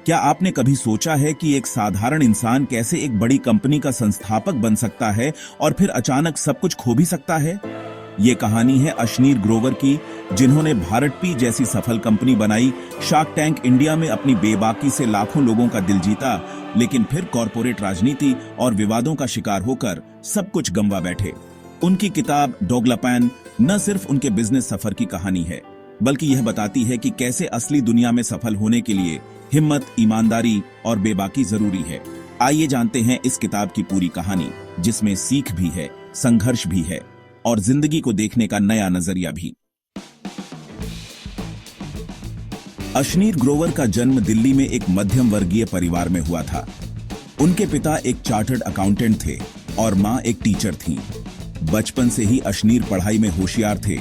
क्या आपने कभी सोचा है कि एक साधारण इंसान कैसे एक बड़ी कंपनी का संस्थापक बन सकता है और फिर अचानक सब कुछ खो भी सकता है? ये कहानी है अशनीर ग्रोवर की, जिन्होंने भारत पी जैसी सफल कंपनी बनाई, शार्क टैंक इंडिया में अपनी बेबाकी से लाखों लोगों का दिल जीता, लेकिन फिर कॉरपोरेट राजनीति और विवादों का शिकार होकर सब कुछ गंवा बैठे। उनकी किताब डॉगलापैन न सिर्फ उनके बिजनेस सफर की कहानी है, बल्कि यह बताती है कि कैसे असली दुनिया में सफल होने के लिए हिम्मत, ईमानदारी और बेबाकी जरूरी है। आइए जानते हैं इस किताब की पूरी कहानी, जिसमें सीख भी है, संघर्ष भी है और जिंदगी को देखने का नया नजरिया भी। अशनीर ग्रोवर का जन्म दिल्ली में एक मध्यम वर्गीय परिवार में हुआ था। उनके पिता एक चार्टर्ड अकाउंटेंट थे और मां एक टीचर थीं। बचपन से ही अशनीर पढ़ाई में होशियार थे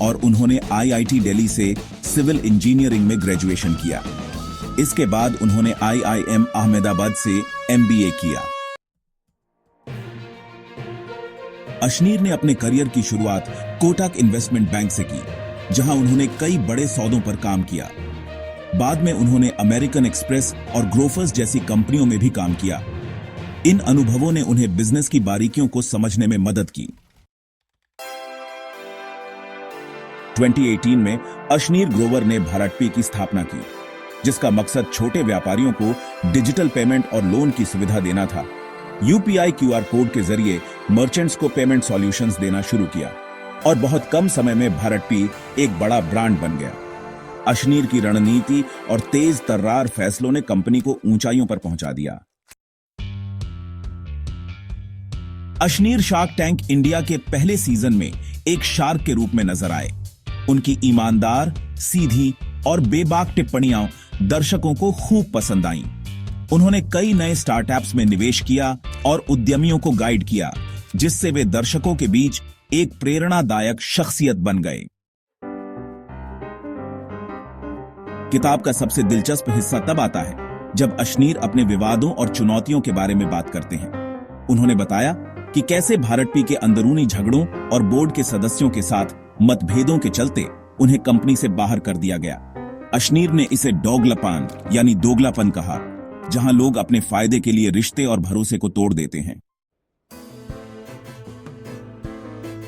और उन्होंने आईआईटी दिल्ली से सिविल इंजीनियरिंग में ग्रेजुएशन किया। इसके बाद उन्होंने आईआईएम अहमदाबाद से एमबीए किया। अशनीर ने अपने करियर की शुरुआत कोटक इन्वेस्टमेंट बैंक से की, जहां उन्होंने कई बड़े सौदों पर काम किया। बाद में उन्होंने अमेरिकन एक्सप्रेस और ग्रोफर्स जैसी कंपनियों में भी काम किया। इन अनुभवों ने उन्हें बिजनेस की बारीकियों को समझने में मदद की। 2018 में अशनीर ग्रोवर ने भारत पे की स्थापना की, जिसका मकसद छोटे व्यापारियों को डिजिटल पेमेंट और लोन की सुविधा देना था। यूपीआई क्यूआर कोड के जरिए मर्चेंट्स को पेमेंट सॉल्यूशंस देना शुरू किया और बहुत कम समय में भारत पे एक बड़ा ब्रांड बन गया। अशनीर की रणनीति और तेज तर्रार फैसलों ने कंपनी को ऊंचाइयों पर पहुंचा दिया। अशनीर शार्क टैंक इंडिया के पहले सीजन में एक शार्क के रूप में नजर आए। उनकी ईमानदार, सीधी और बेबाक टिप्पणियां दर्शकों को खूब पसंद आईं। उन्होंने कई नए स्टार्टअप्स में निवेश किया और उद्यमियों को गाइड किया, जिससे वे दर्शकों के बीच एक प्रेरणादायक शख्सियत बन गए। किताब का सबसे दिलचस्प हिस्सा तब आता है जब अशनीर अपने विवादों और चुनौतियों के बारे में बात करते हैं। उन्होंने बताया कि कैसे भारत पी के अंदरूनी झगड़ों और बोर्ड के सदस्यों के साथ मतभेदों के चलते उन्हें कंपनी से बाहर कर दिया गया। अशनीर ने इसे डॉगलापन यानी दोगलापन कहा, जहां लोग अपने फायदे के लिए रिश्ते और भरोसे को तोड़ देते हैं।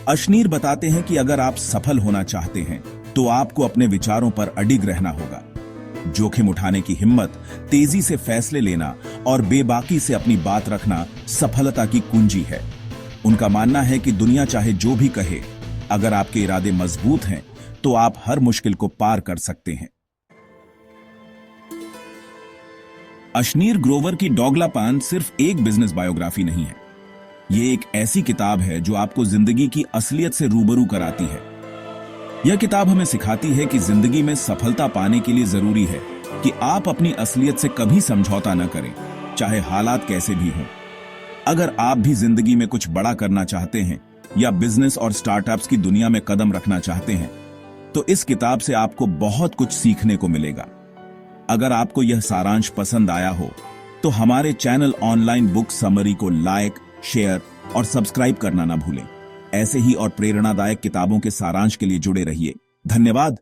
अशनीर बताते हैं कि अगर आप सफल होना चाहते हैं तो आपको अपने विचारों पर अडिग रहना होगा। जोखिम उठाने की हिम्मत, तेजी से फैसले लेना और बेबाकी से अपनी बात रखना सफलता की कुंजी है। उनका मानना है कि दुनिया चाहे जो भी कहे, अगर आपके इरादे मजबूत हैं तो आप हर मुश्किल को पार कर सकते हैं। अशनीर ग्रोवर की डॉगलापन सिर्फ एक बिजनेस बायोग्राफी नहीं है। यह एक ऐसी किताब है जो आपको जिंदगी की असलियत से रूबरू कराती है। यह किताब हमें सिखाती है कि जिंदगी में सफलता पाने के लिए जरूरी है कि आप अपनी असलियत से कभी समझौता न करें, चाहे हालात कैसे भी हों। अगर आप भी जिंदगी में कुछ बड़ा करना चाहते हैं या बिजनेस और स्टार्टअप्स की दुनिया में कदम रखना चाहते हैं, तो इस किताब से आपको बहुत कुछ सीखने को मिलेगा। अगर आपको यह सारांश पसंद आया हो तो हमारे चैनल ऑनलाइन बुक समरी को लाइक, शेयर और सब्सक्राइब करना ना भूलें। ऐसे ही और प्रेरणादायक किताबों के सारांश के लिए जुड़े रहिए। धन्यवाद।